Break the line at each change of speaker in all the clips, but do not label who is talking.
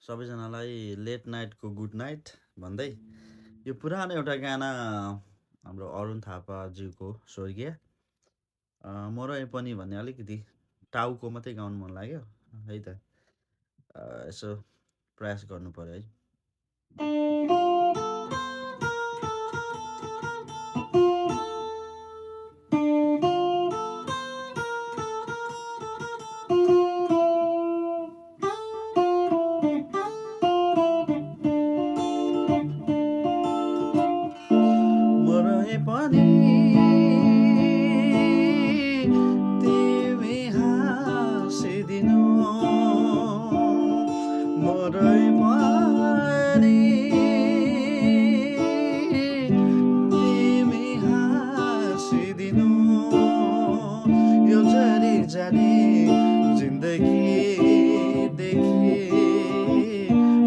सबैजनालाई late नाइटको good night भन्दै यो पुरानो एउटा गाना हाम्रो अरुण थापाज्यूको स्वर्गीय मोरै पनि भन्ने अलिकति टाउको मात्रै गाउनु मन लाग्यो है त यसो प्रयास गर्नु पर्यो है। मोरै पनि तिमी हाँसिदिनु मोरै पनि तिमी हाँसिदिनु यो जाने जाने जिन्दगीदेखि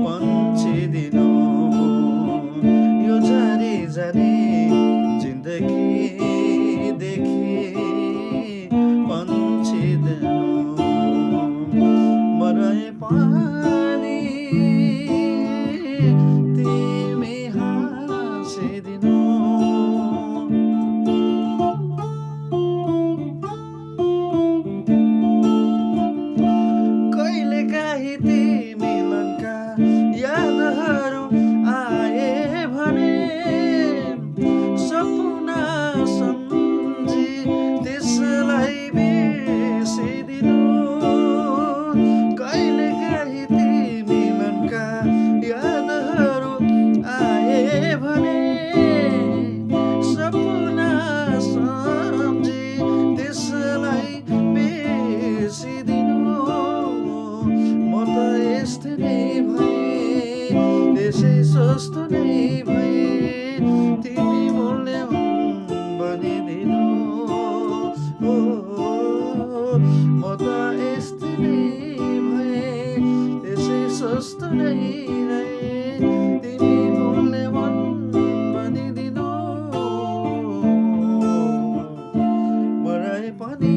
पन्छिदिनु यो जाने जाने जिन्दगीदेखि पन्छिदिनु मरै पनि तिमी हाँसिदिनु कहिलेकाहीँ ती मिलनका यादहरू आए भने सपना सम्झी त्यसलाई बिर्सिदिनु कहिलेकाहीँ ती मिलनका यादहरू आए भने सपना सम्झी त्यसलाई बिर्सिदिनु म त यस्तै नै भएँ त्यसै सस्तो नै भएँ तिमी मूल्य भनिदिनु म त यस्तै नै भएँ त्यसै सस्तो नै रहेँ तिमी मूल्यवान भनिदिनु मरै पनि